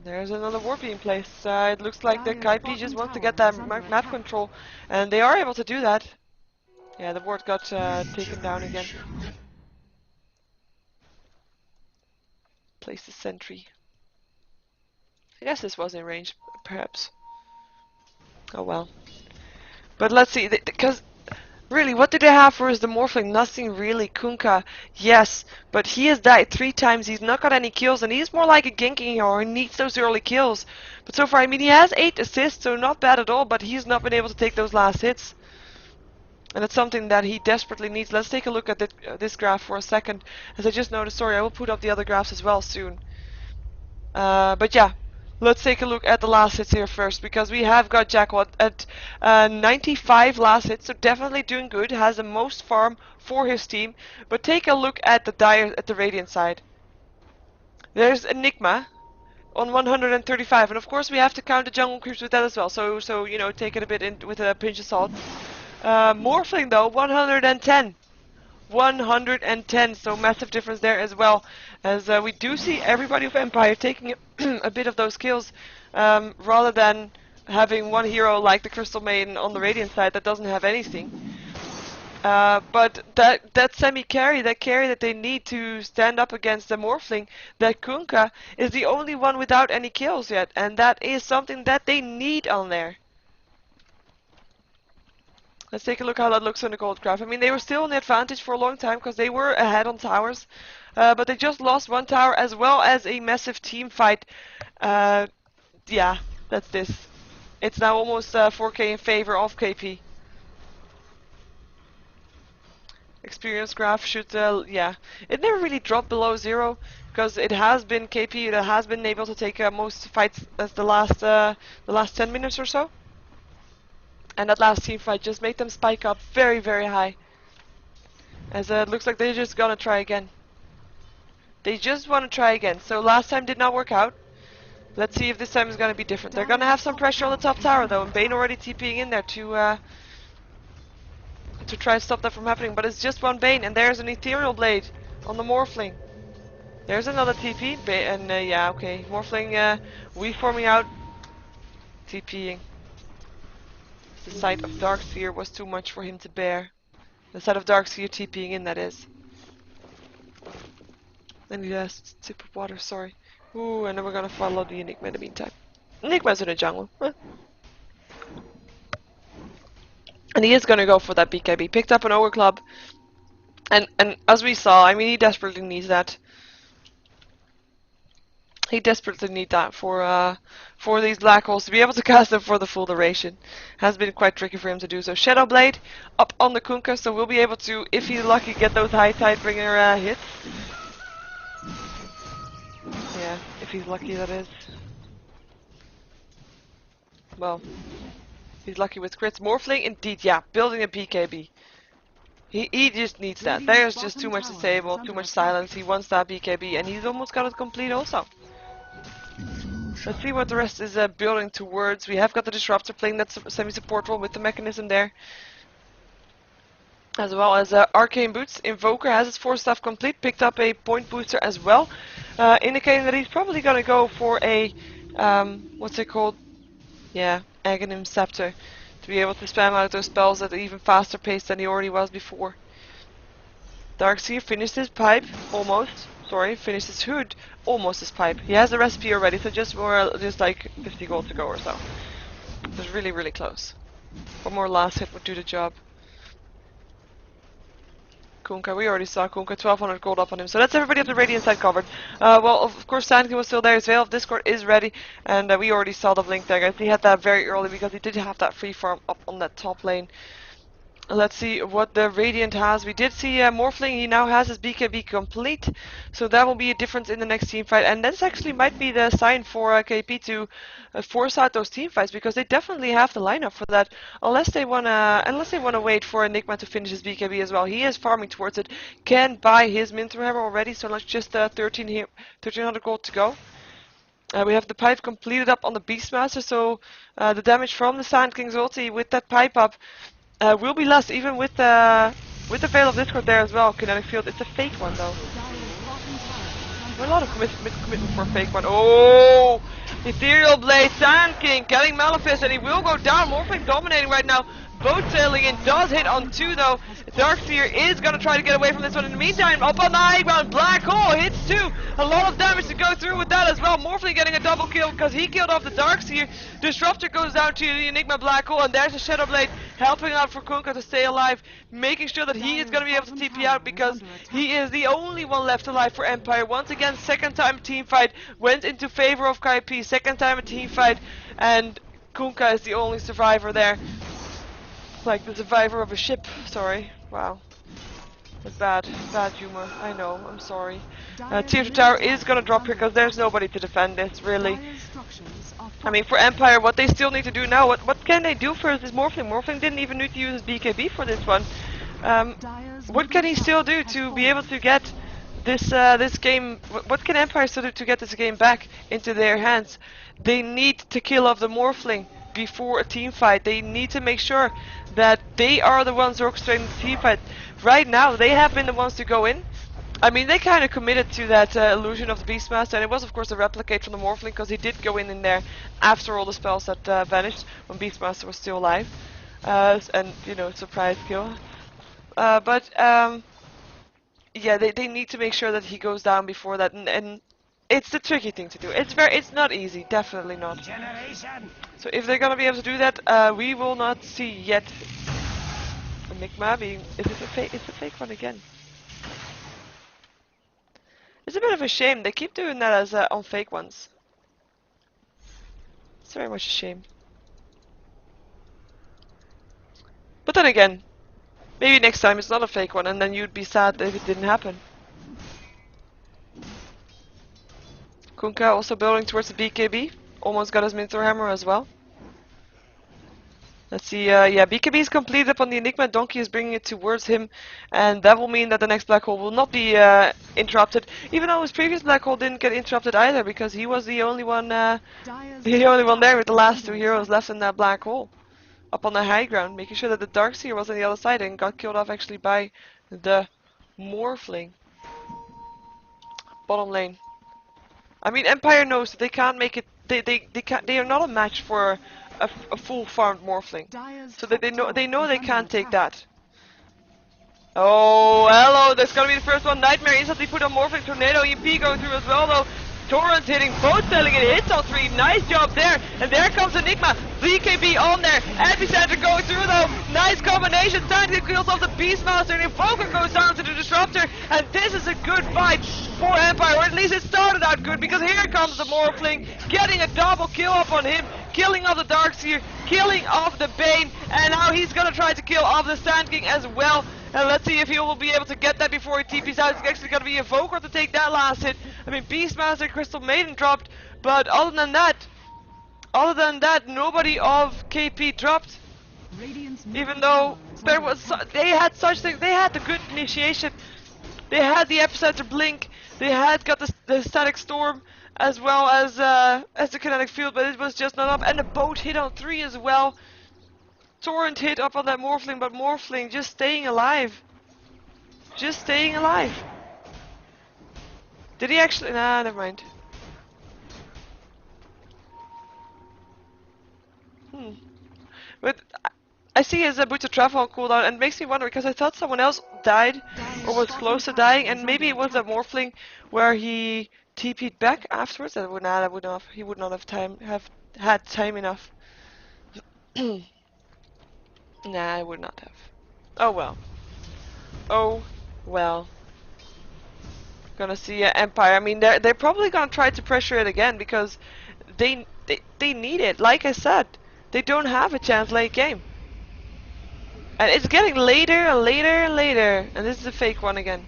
There's another ward being placed. It looks like the Kaipi just wants to get that map control, and they are able to do that. Yeah, the ward got taken down again. Place the sentry. I guess this was in range, perhaps. Oh well. But let's see, because really, what do they have for us? The Morphling? Nothing really. Kunkka, yes, but he has died 3 times. He's not got any kills, and he's more like a ganking hero. He needs those early kills. But so far, I mean, he has 8 assists, so not bad at all, but he's not been able to take those last hits. And it's something that he desperately needs. Let's take a look at this graph for a second. As I just noticed, sorry, I will put up the other graphs as well soon. But yeah. Let's take a look at the last hits here first, because we have got Jackal at 95 last hits, so definitely doing good. Has the most farm for his team. But take a look at the Radiant side. There's Enigma on 135, and of course we have to count the jungle creeps with that as well. So you know, take it a bit with a pinch of salt. Morphling though, 110. 110, so massive difference there as well, as we do see everybody of Empire taking a bit of those kills, rather than having one hero like the Crystal Maiden on the Radiant side that doesn't have anything. But that semi-carry, that carry that they need to stand up against the Morphling, that Kunkka, is the only one without any kills yet, and that is something that they need on there. Let's take a look how that looks on the gold graph. I mean, they were still in the advantage for a long time because they were ahead on towers. But they just lost 1 tower as well as a massive team fight. Yeah, that's this. It's now almost 4k in favor of KP. Experience graph should, yeah. It never really dropped below 0 because it has been KP that has been able to take most fights as the last 10 minutes or so. And that last team fight just made them spike up very, very high. As it looks like they're just gonna try again. They just want to try again. So last time did not work out. Let's see if this time is gonna be different. They're gonna have some pressure on the top tower though, and Bane already TPing in there to try and stop that from happening. But it's just one Bane, and there's an Ethereal Blade on the Morphling. There's another TP, and yeah, okay, Morphling reforming out, TPing. The sight of Darkseer was too much for him to bear. The sight of Darkseer TPing in, that is. Then he has a sip of water, sorry. Ooh, and then we're gonna follow the Enigma in the meantime. Enigma's in the jungle. Huh. And he is gonna go for that BKB. Picked up an Ogre Club. And as we saw, I mean, he desperately needs that. He desperately needs that for these black holes to be able to cast them for the full duration. Has been quite tricky for him to do so. Shadow Blade up on the Kunkka, so we'll be able to, if he's lucky, get those high Tidebringer hits. Yeah, if he's lucky, that is. Well, he's lucky with crits. Morphling, indeed, yeah, building a BKB. He just needs that. There's just too much disable, too much silence. He wants that BKB, and he's almost got it complete also. Let's see what the rest is building towards. We have got the Disruptor playing that semi-support role with the mechanism there. As well as Arcane Boots. Invoker has his 4 stuff complete, picked up a point booster as well. Indicating that he's probably going to go for a, what's it called? Yeah, Aghanim Scepter. To be able to spam out those spells at an even faster pace than he already was before. Darkseer finished his pipe, almost. Sorry, finished his hood, almost his pipe. He has the recipe already, so just like 50 gold to go or so. It was really, really close. One more last hit would do the job. Kunkka, we already saw Kunkka, 1200 gold up on him. So that's everybody up the Radiant side covered. Well, of course, Sandkin was still there. His Veil of Discord is ready, and we already saw the blink there, guys. He had that very early because he did have that free farm up on that top lane. Let's see what the Radiant has. We did see Morphling. He now has his BKB complete, so that will be a difference in the next team fight. And this actually might be the sign for KP to force out those team fights, because they definitely have the lineup for that. Unless they wanna wait for Enigma to finish his BKB as well. He is farming towards it. Can buy his Minthra Hammer already, so let's just 1300 gold to go. We have the pipe completed up on the Beastmaster, so the damage from the Sand King's ulti with that pipe up will be less, even with the Veil of Discord there as well. Kinetic Field, it's a fake one though. A lot of commitment for a fake one. Oh! Ethereal Blade, Sand King getting Malefice, and he will go down. Morphling dominating right now. Boat sailing in, does hit on 2 though. Darkseer is gonna try to get away from this one. In the meantime, up on the high ground, Black Hole hits 2. A lot of damage to go through with that as well. Morphling getting a double kill because he killed off the Darkseer. Disruptor goes down to the Enigma Black Hole, and there's a Shadow Blade helping out for Kunkka to stay alive, making sure that he is gonna be able to TP out because he is the only one left alive for Empire. Once again, second time team fight went into favor of KP. Second time a team fight, and Kunkka is the only survivor there. Like the survivor of a ship. Sorry. Wow. That's bad. Bad humor. I know. I'm sorry. Tier 2 tower is gonna drop here because there's nobody to defend this, really. I mean, for Empire, what they still need to do now, what can they do first is Morphling. Morphling didn't even need to use his BKB for this one. What can he still do to be able to get this game? What can Empire still do to get this game back into their hands? They need to kill off the Morphling before a team fight. They need to make sure that they are the ones orchestrating the team fight. Right now, they have been the ones to go in. I mean, they kind of committed to that illusion of the Beastmaster, and it was, of course, a replicate from the Morphling, because he did go in there after all the spells that vanished when Beastmaster was still alive. And, you know, surprise kill. Yeah, they need to make sure that he goes down before that, and it's the tricky thing to do. It's not easy, definitely not. So if they're gonna be able to do that, we will not see yet. Enigma being, it's a fake one again. It's a bit of a shame. They keep doing that as on fake ones. It's very much a shame. But then again, maybe next time it's not a fake one, and then you'd be sad if it didn't happen. Kunkka also building towards the BKB. Almost got his Minthra Hammer as well. Let's see, yeah, BKB is completed up on the Enigma. Donkey is bringing it towards him, and that will mean that the next black hole will not be interrupted. Even though his previous black hole didn't get interrupted either, because he was the only one there with the last 2 heroes left in that black hole. Up on the high ground, making sure that the Darkseer was on the other side and got killed off actually by the Morphling. Bottom lane. I mean, Empire knows that they can't make it. They are not a match for a full farmed Morphling, so that they know they can't take that. Oh, hello! That's gonna be the first one. Nightmare instantly put on Morphling. Tornado EMP going through as well though. Torrent hitting, both selling it, hits all 3. Nice job there. And there comes Enigma. BKB on there. Epicenter going through though. Nice combination. Sandkin kills off the Beastmaster, and Invoker goes down to the Disruptor. And this is a good fight. for Empire, or at least it started out good, because here comes the Morphling, getting a double kill up on him, killing off the Darkseer, killing off the Bane, and now he's gonna try to kill off the Sand King as well. And let's see if he will be able to get that before he TP's out. It's actually gonna be Evoker to take that last hit. I mean, Beastmaster, Crystal Maiden dropped, but other than that, nobody of KP dropped. Even though there was, they had such things, they had the good initiation, they had the Epicenter Blink, they had got the Static Storm, as well as the Kinetic Field, but it was just not up. And the boat hit on 3 as well. Torrent hit up on that Morphling, but Morphling just staying alive. Just staying alive. Did he actually? Nah, never mind. But I see his Boots of Travel on cooldown, and it makes me wonder, because I thought someone else died or was close to dying, and maybe it was that Morphling where he TP'd back afterwards. He would not have had time enough. Nah, I would not have. Oh well. Oh well. Gonna see Empire. I mean, they're probably gonna try to pressure it again, because they need it. Like I said, they don't have a chance late game. And it's getting later and later and later. And this is a fake one again.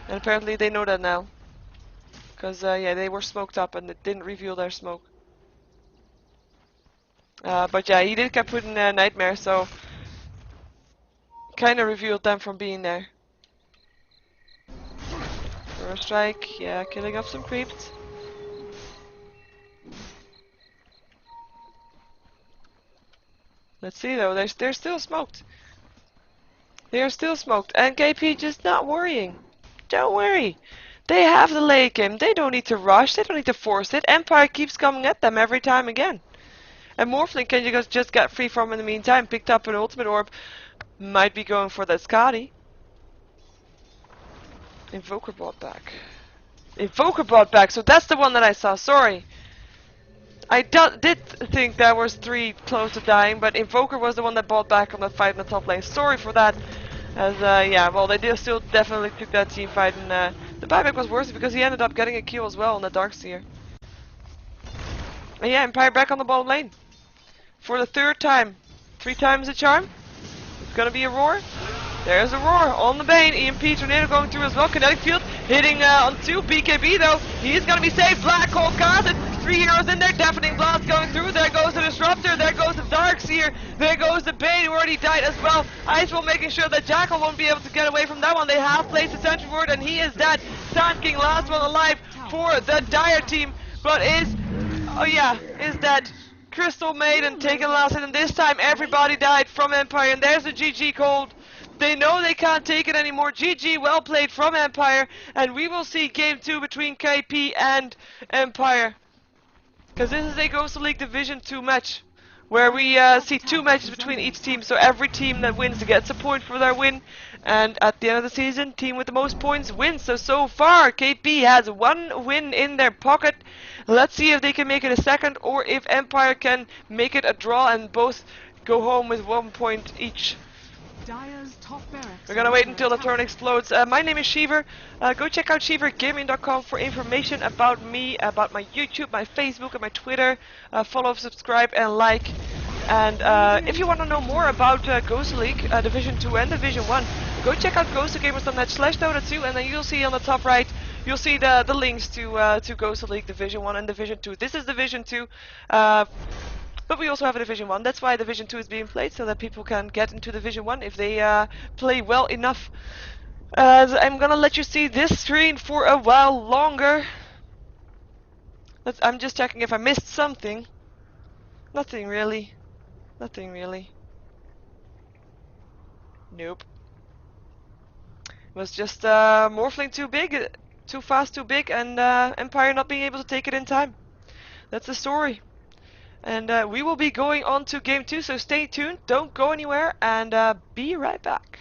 And apparently they know that now. Because, yeah, they were smoked up and it didn't reveal their smoke. But yeah, he did get put in a nightmare, so kinda revealed them from being there. First strike, yeah, killing off some creeps. Let's see though, they're still smoked. They are still smoked, and KP just not worrying. Don't worry. They have the late game, they don't need to rush, they don't need to force it. Empire keeps coming at them every time again. And Morphling can you just get free from in the meantime, picked up an ultimate orb. Might be going for that Skadi. Invoker brought back. Invoker brought back, so that's the one that I saw, sorry. I did think there was 3 close to dying, but Invoker was the one that bought back on that fight in the top lane. Sorry for that. As, yeah, well, they did still definitely took that team fight, and the buyback was worse because he ended up getting a kill as well on the Darkseer. And yeah, Empire back on the bottom lane. For the 3rd time. 3 times the charm. It's gonna be a roar. There's a roar on the Bane. EMP Tornado going through as well. Kinetic Field hitting on 2. BKB though. He's gonna be safe. Black Hole casted. 3 heroes in there. Deafening Blast going through. There goes the Disruptor. There goes the Darkseer. There goes the Bane who already died as well. Icewall making sure that Jackal won't be able to get away from that one. They have placed the sentry ward and he is dead. Sand King last one alive for the Dire team. But is dead. Crystal Maiden taking the last hit, and this time everybody died from Empire, and there's the GG cold. They know they can't take it anymore. GG, well played from Empire, and we will see game 2 between KP and Empire. Because this is a GosuLeague Division 2 match, where we see 2 matches between each team, so every team that wins gets a point for their win, and at the end of the season, team with the most points wins. So far, KP has 1 win in their pocket. Let's see if they can make it a second, or if Empire can make it a draw and both go home with 1 point each. We're gonna wait until the turn explodes. My name is Sheever. Go check out SheeverGaming.com for information about me, about my YouTube, my Facebook, and my Twitter. Follow, subscribe, and like. And if you want to know more about GosuLeague Division 2 and Division 1, go check out GosuGamers.net/Dota2, and then you'll see on the top right, you'll see the links to GosuLeague Division 1 and Division 2. This is Division 2. But we also have a Division 1, that's why Division 2 is being played, so that people can get into Division 1 if they play well enough. I'm gonna let you see this screen for a while longer. I'm just checking if I missed something. Nothing really. Nothing really. Nope. It was just Morphling too big, too fast, too big, and Empire not being able to take it in time. That's the story. And we will be going on to game 2, so stay tuned, don't go anywhere, and be right back.